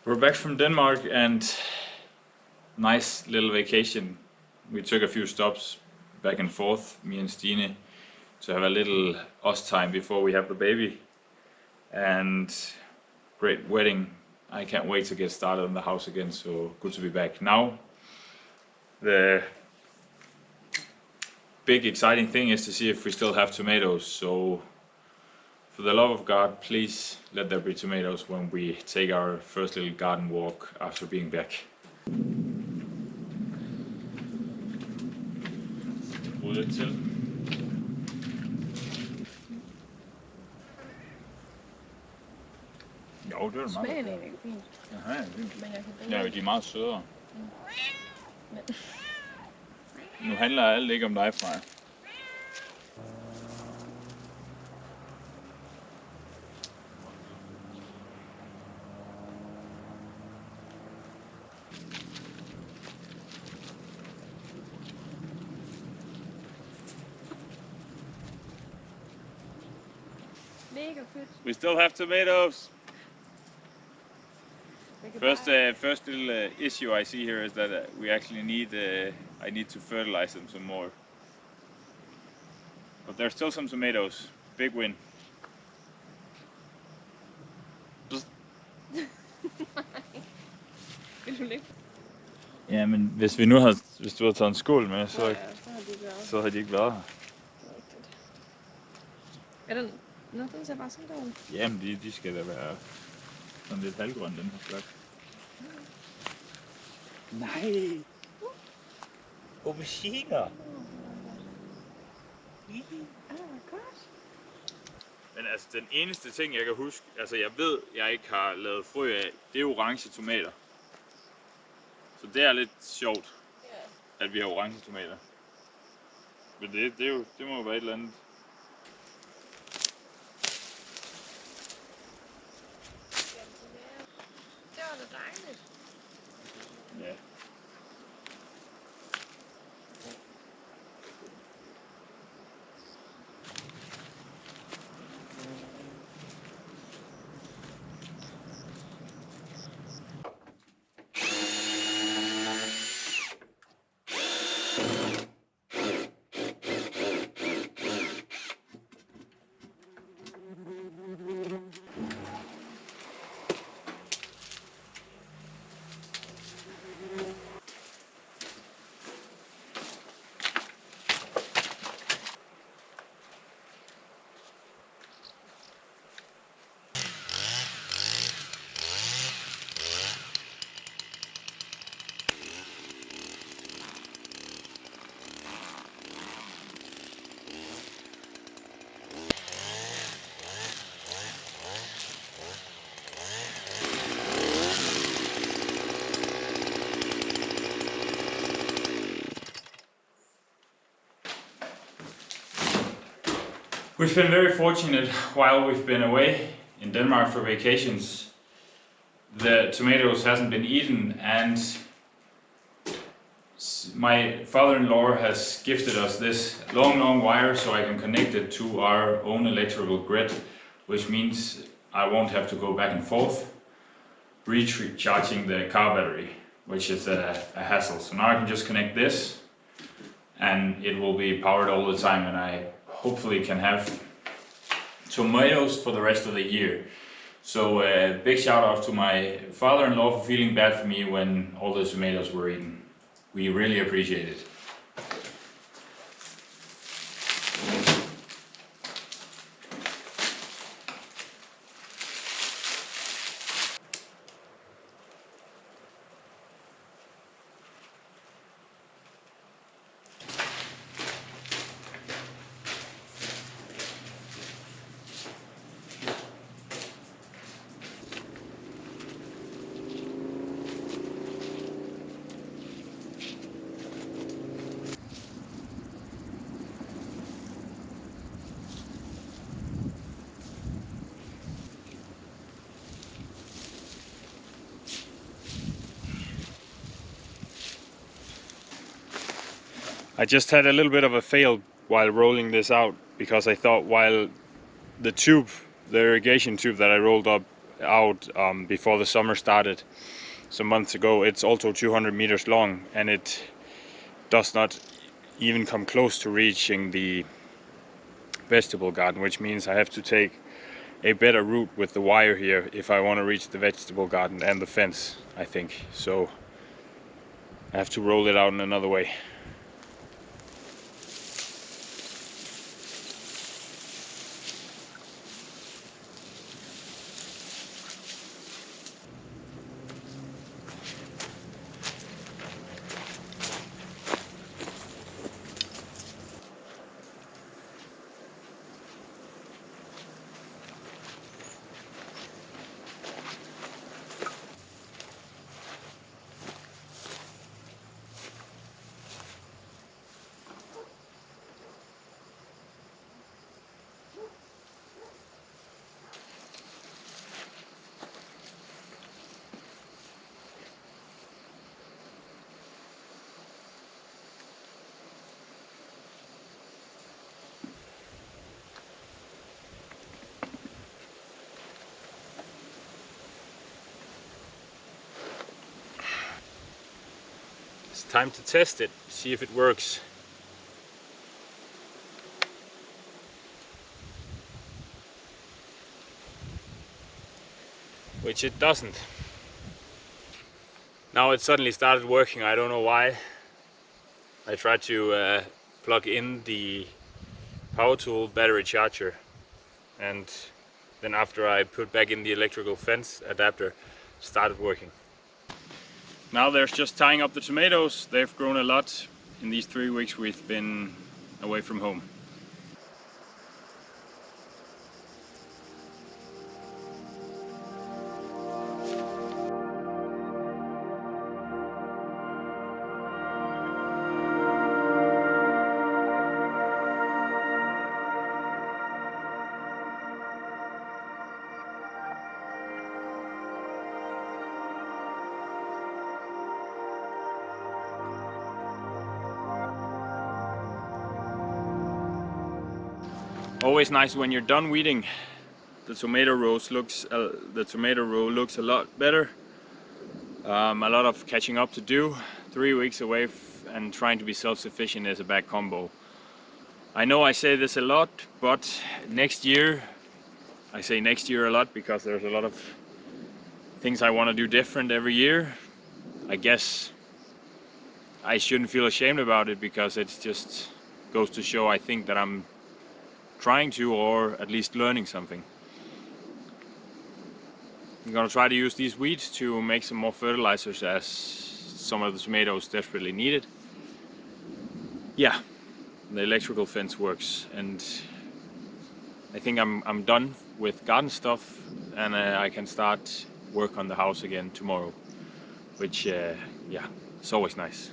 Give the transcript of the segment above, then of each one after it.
We're back from Denmark and nice little vacation. We took a few stops back and forth, me and Stine, to have a little us time before we have the baby. And great wedding. I can't wait to get started in the house again, so good to be back. Now, the big exciting thing is to see if we still have tomatoes. So for the love of God, please let there be tomatoes when we take our first little garden walk after being back. Ryd lidt til. Jo, det er det meget. Smagen er ikke fint. Aha, fint. Men jeg kan bedre. Ja, de er meget sødere. Nu handler alt ikke om dig, Freja. Mega fedt. We still have tomatoes. First little issue I see here is that we actually need, I need to fertilize them some more. But there's still some tomatoes. Big win. Vil du ligge? Ja, men hvis du havde taget en skål med, så, Ja, så har de ikke været. så havde de ikke været her. Er den? Nå, den ser bare sådan der ud. Jamen, de skal da være sådan lidt halvgrønne, den her slags. Nej! Auberginer! Godt. Men altså, den eneste ting, jeg kan huske, altså jeg ved, jeg ikke har lavet frø af, det er orange tomater. Så det er lidt sjovt, at vi har orange tomater. Men det må jo være et eller andet. Det var da dejligt. Ja. We've been very fortunate while we've been away in Denmark for vacations. The tomatoes hasn't been eaten, and my father-in-law has gifted us this long wire so I can connect it to our own electrical grid, which means I won't have to go back and forth recharging the car battery, which is a hassle. So now I can just connect this and it will be powered all the time, and I hopefully can have tomatoes for the rest of the year. So big shout out to my father-in-law for feeling bad for me when all those tomatoes were eaten. We really appreciate it. I just had a little bit of a fail while rolling this out, because I thought while the irrigation tube that I rolled up out before the summer started some months ago. It's also 200 meters long, and it does not even come close to reaching the vegetable garden, which means I have to take a better route with the wire here if I want to reach the vegetable garden and the fence, I think. So I have to roll it out in another way. It's time to test it, see if it works. Which it doesn't. Now it suddenly started working, I don't know why. I tried to plug in the power tool battery charger, and then after I put back in the electrical fence adapter, it started working. Now there's just tying up the tomatoes. They've grown a lot in these 3 weeks we've been away from home. Always nice when you're done weeding. The tomato row looks a lot better. A lot of catching up to do. 3 weeks away and trying to be self-sufficient is a bad combo. I know I say this a lot, but next year, I say next year a lot because there's a lot of things I want to do different every year. I guess I shouldn't feel ashamed about it because it just goes to show I think that I'm trying to, or at least learning something. I'm gonna try to use these weeds to make some more fertilizers, as some of the tomatoes desperately need it. Yeah, the electrical fence works, and I think I'm done with garden stuff, and I can start work on the house again tomorrow, which yeah, it's always nice.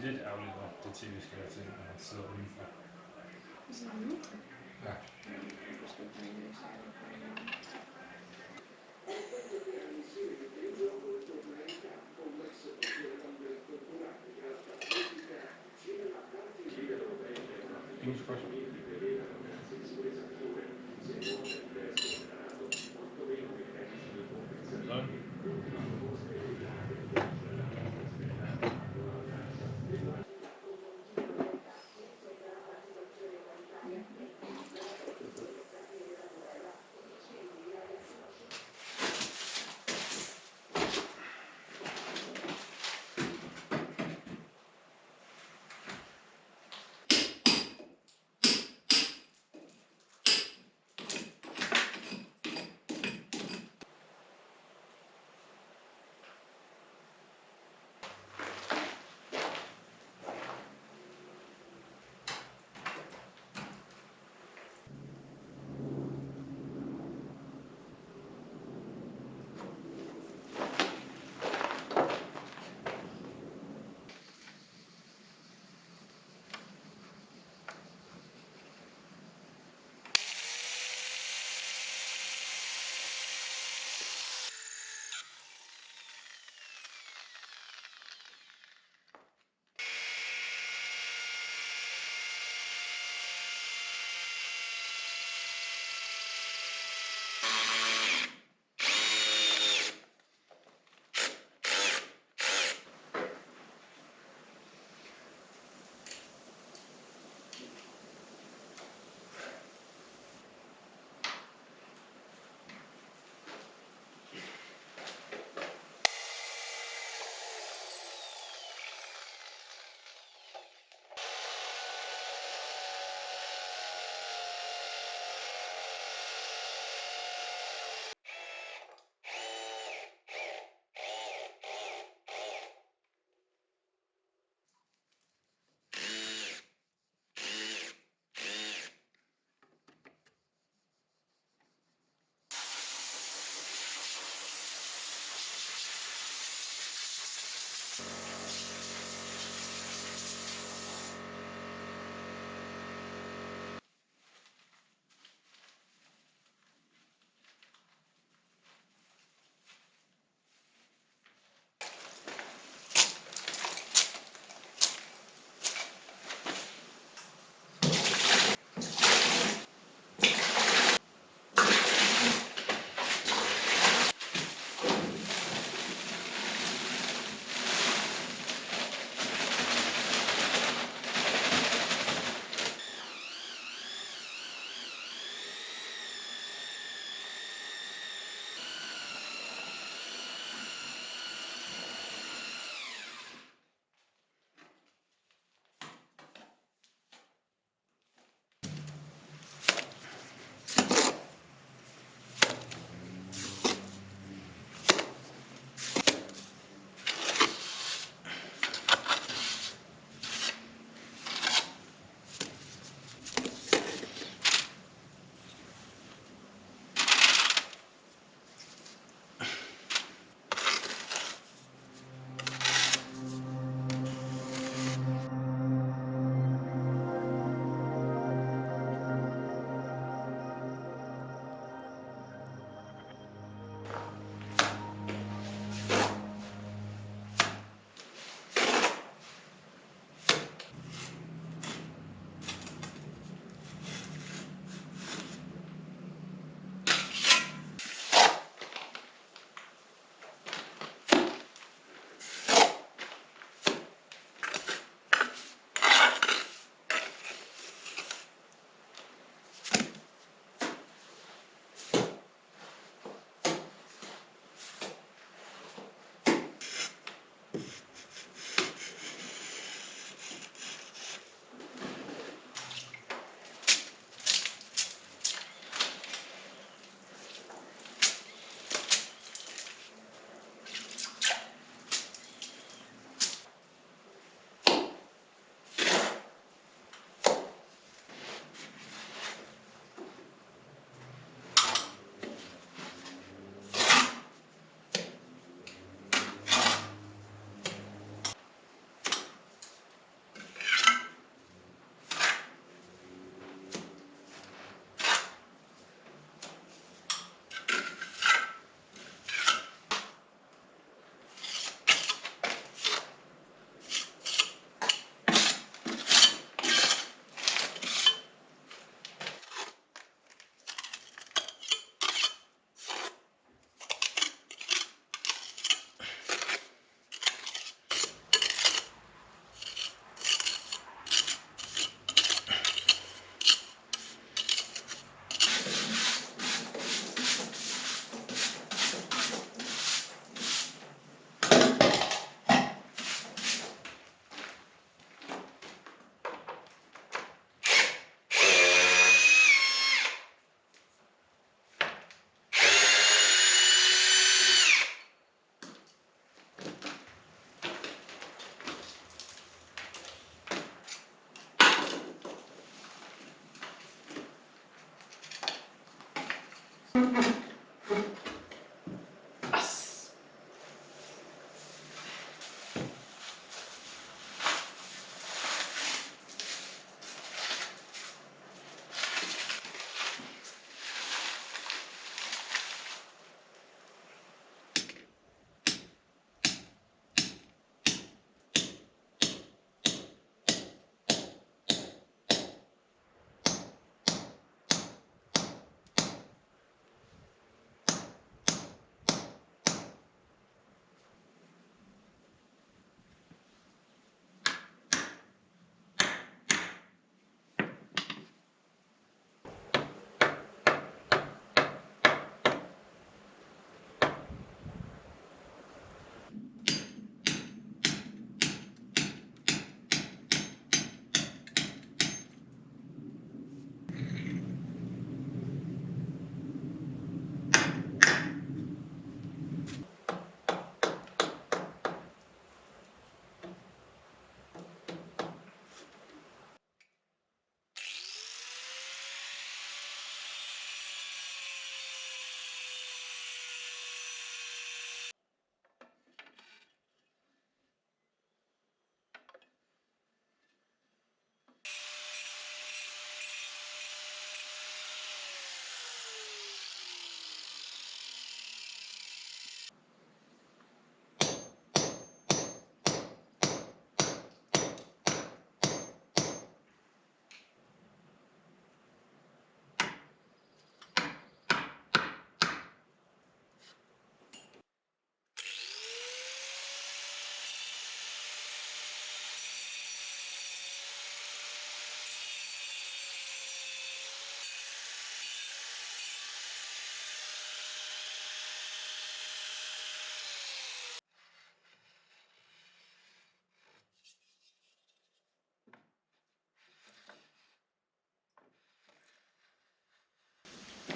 Lidt ærgerligt, at det tv skal være til, når man sidder udenfor. Ja. Ingen spørgsmål.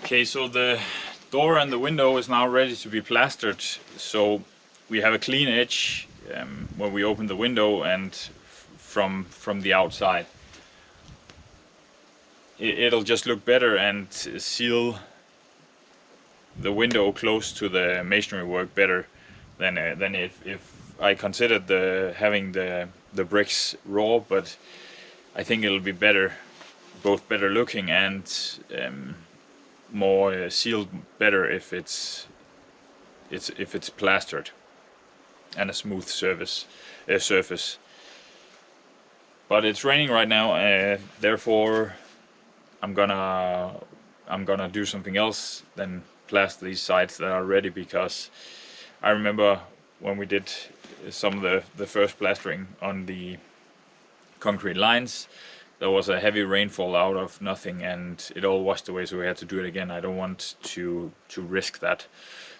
Okay, so the door and the window is now ready to be plastered, so we have a clean edge when we open the window and from the outside. It'll just look better and seal the window close to the masonry work better than if I considered having the bricks raw, but I think it'll be better, both better looking and more sealed better if it's plastered and a smooth surface. But it's raining right now, therefore I'm gonna do something else than plaster these sides that are ready, because I remember when we did some of the first plastering on the concrete lines, there was a heavy rainfall out of nothing and it all washed away, so we had to do it again. I don't want to risk that.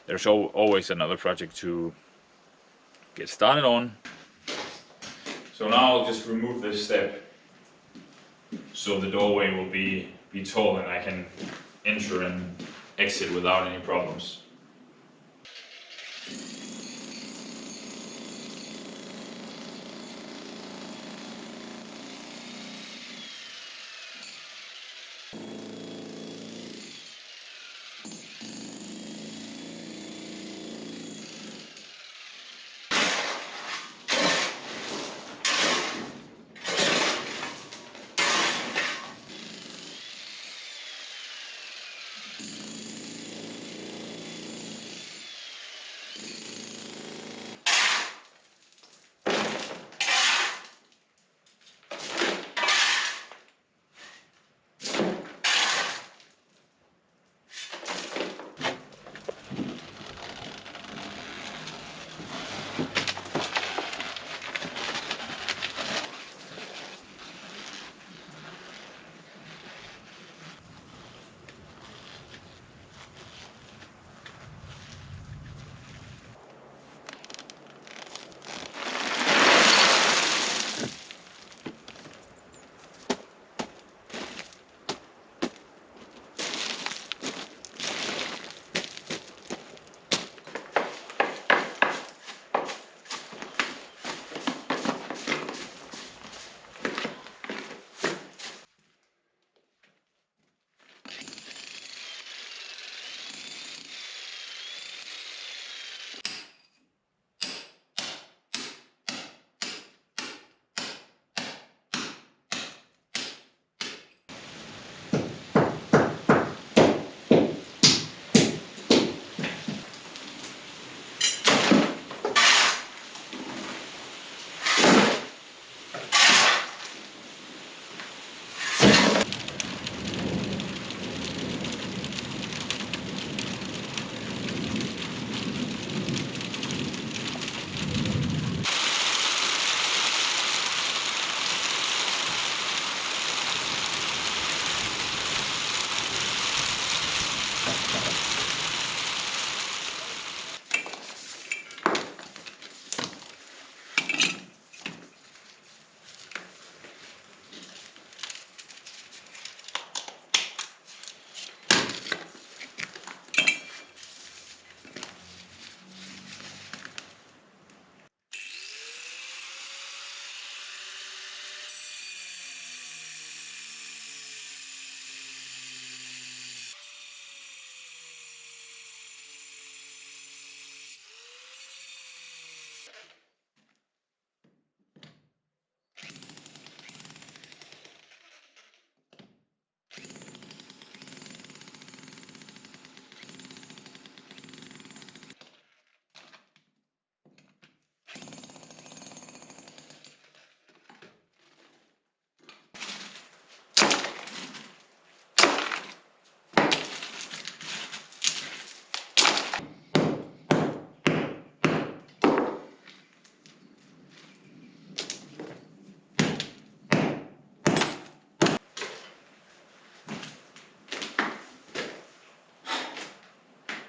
There's always another project to get started on. So now I'll just remove this step so the doorway will be tall and I can enter and exit without any problems.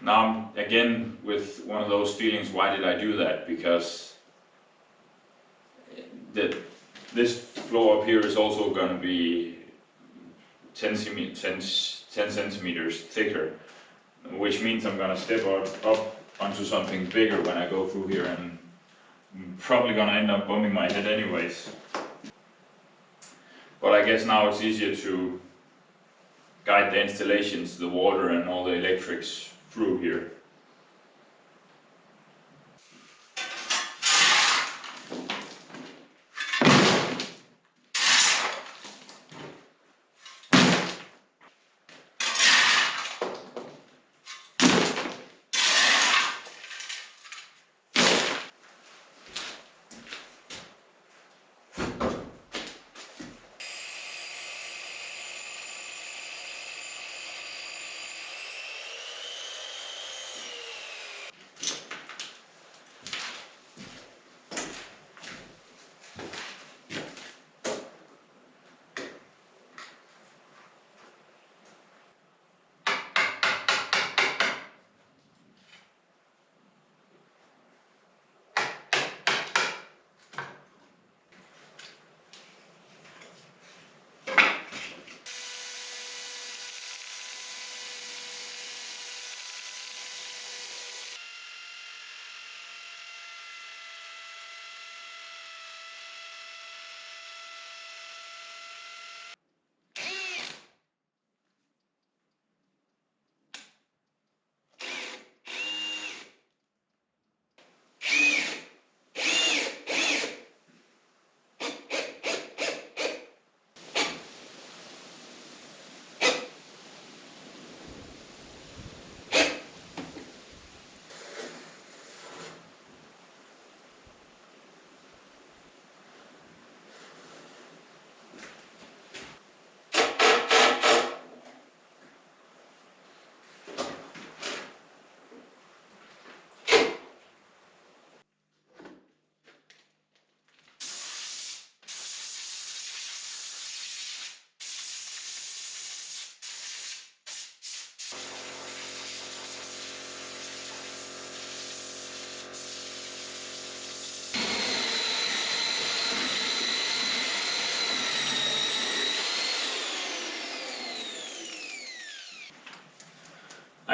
Now I'm again with one of those feelings, why did I do that? Because this floor up here is also going to be 10 centimeters thicker, which means I'm going to step up onto something bigger when I go through here, and I'm probably going to end up bumping my head anyways. But I guess now it's easier to guide the installations, the water and all the electrics through here.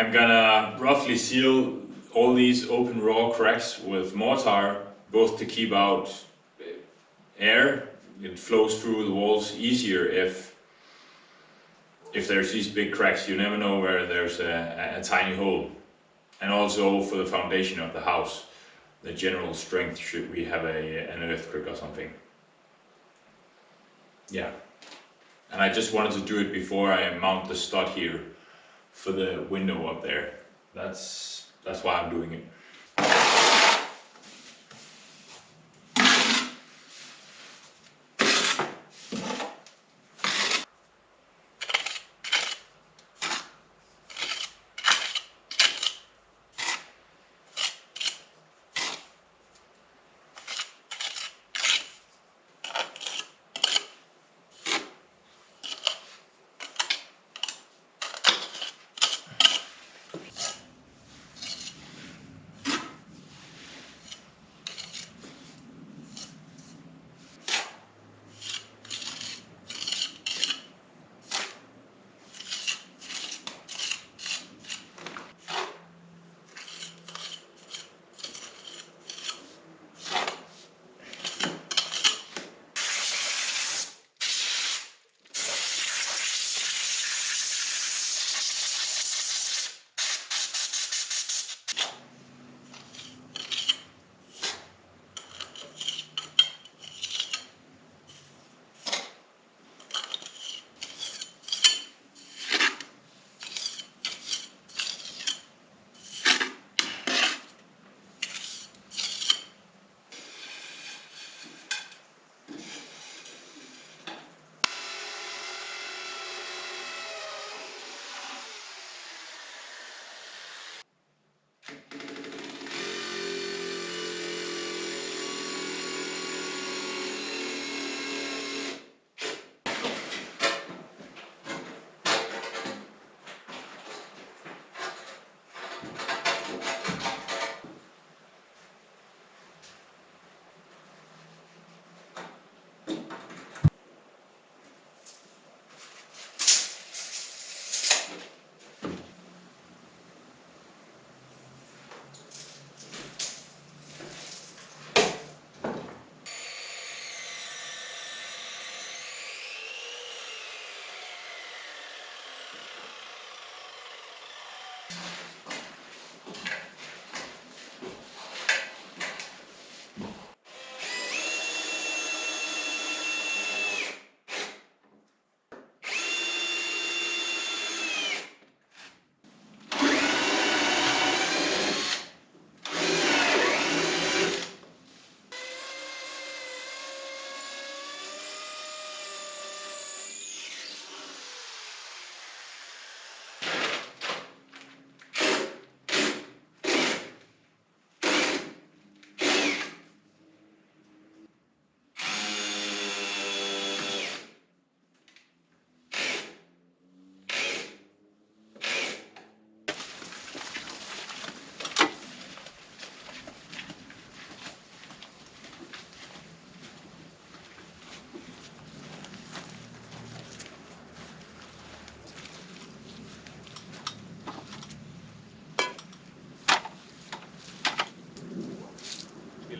I'm gonna roughly seal all these open raw cracks with mortar, both to keep out air. It flows through the walls easier if there's these big cracks. You never know where there's a tiny hole. And also for the foundation of the house, the general strength should we have an earthquake or something. Yeah. And I just wanted to do it before I mount the stud here for the window up there. That's why I'm doing it.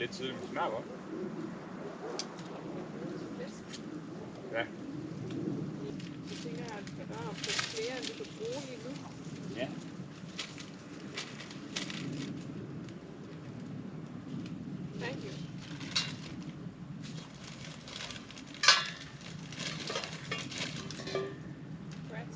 Lidt tidligt, men smager godt. Ja. Jeg tænker, at der er flere, end du kan bruge lige nu. Ja. Thank you. Right.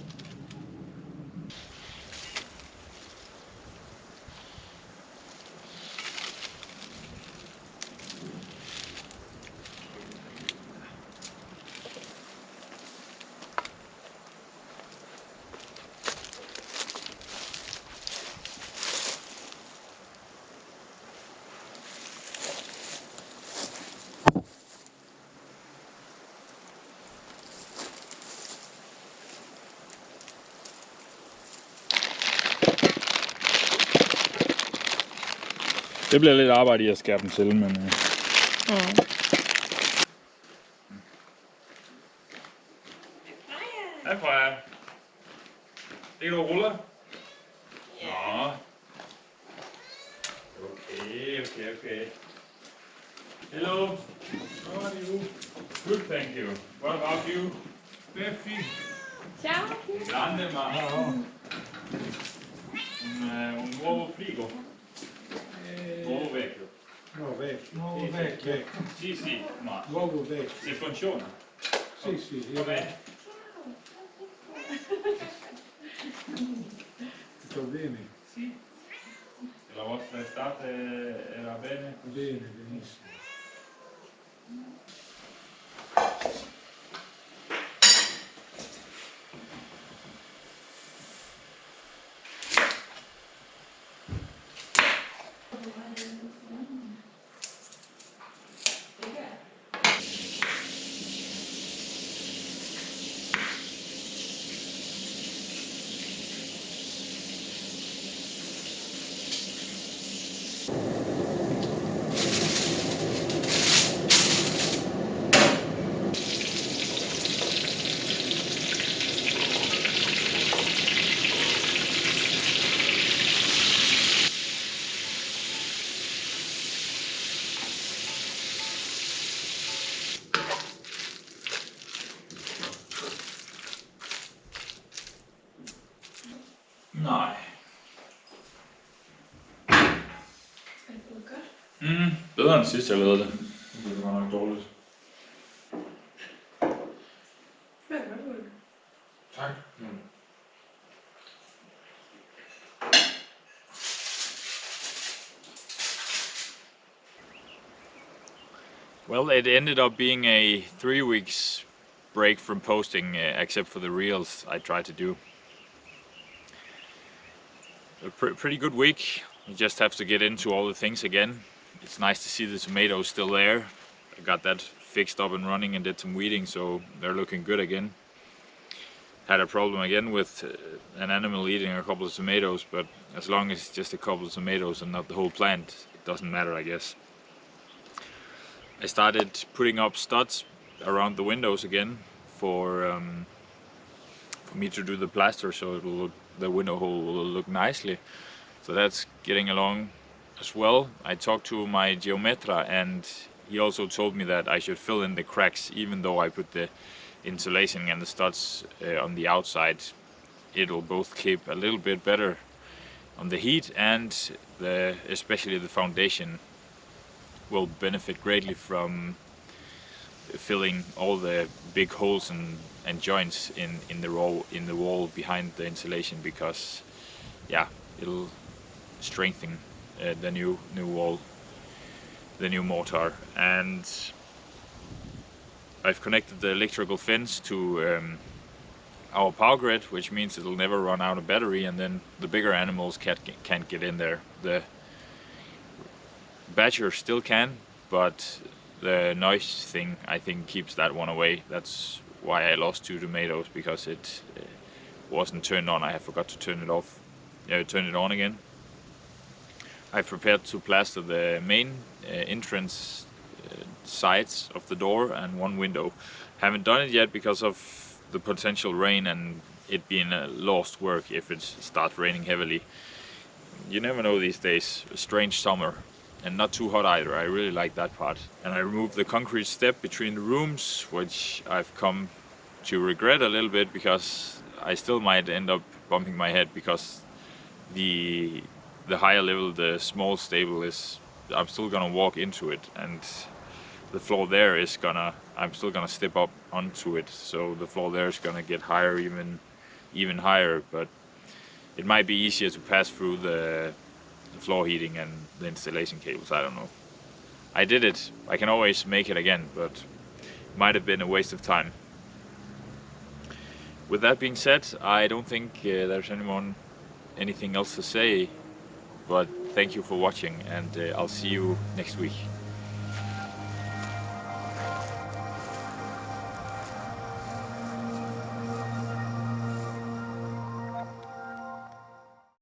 Det bliver lidt arbejde i at skære dem til, men... Hej Freja. Det er du ruller. Okay. Hello. How are you? Good, thank you. What about you? Very fint. Ciao. Grande, ma. Un uovo frigo. Uovo vecchio. No, vecchio. Nuovo vecchio. Sì, ma Nuovo vecchio. se funziona. Sì, Va bene. Tutto bene? Sì. La vostra estate era bene? Bene, benissimo. Nej. Er det gået godt? Bedre end sidst jeg lavede det. Det var nok dårligt. Hvad er det godt gået? Tak. Well, it ended up being a 3 weeks break from posting, except for the reels I tried to do. A pretty good week. You just have to get into all the things again. It's nice to see the tomatoes still there. I got that fixed up and running and did some weeding, so they're looking good again. Had a problem again with an animal eating a couple of tomatoes, but as long as it's just a couple of tomatoes and not the whole plant, it doesn't matter, I guess. I started putting up studs around the windows again for me to do the plaster, so it will look, the window hole will look nicely. So that's getting along as well. I talked to my geometra and he also told me that I should fill in the cracks, even though I put the insulation and the studs on the outside. It'll both keep a little bit better on the heat, and especially the foundation will benefit greatly from filling all the big holes and joints in the wall behind the insulation, because yeah, it'll strengthen the new wall, the new mortar. And I've connected the electrical fence to our power grid, which means it'll never run out of battery, and then the bigger animals can't get in there. The badger still can, but the noise thing, I think, keeps that one away. That's why I lost 2 tomatoes, because it wasn't turned on. I had forgot to turn it off. Turn it on again. I've prepared to plaster the main entrance sides of the door and one window. Haven't done it yet because of the potential rain and it being a lost work if it starts raining heavily. You never know these days. A strange summer. And not too hot either. I really like that part. And I removed the concrete step between the rooms, which I've come to regret a little bit, because I still might end up bumping my head, because the higher level, the small stable, is, I'm still gonna walk into it, and the floor there is I'm still gonna step up onto it, so the floor there is gonna get higher, even higher. But it might be easier to pass through the floor heating and the installation cables. I don't know. I did it. I can always make it again, but it might have been a waste of time. With that being said, I don't think there's anything else to say, but thank you for watching, and I'll see you next week.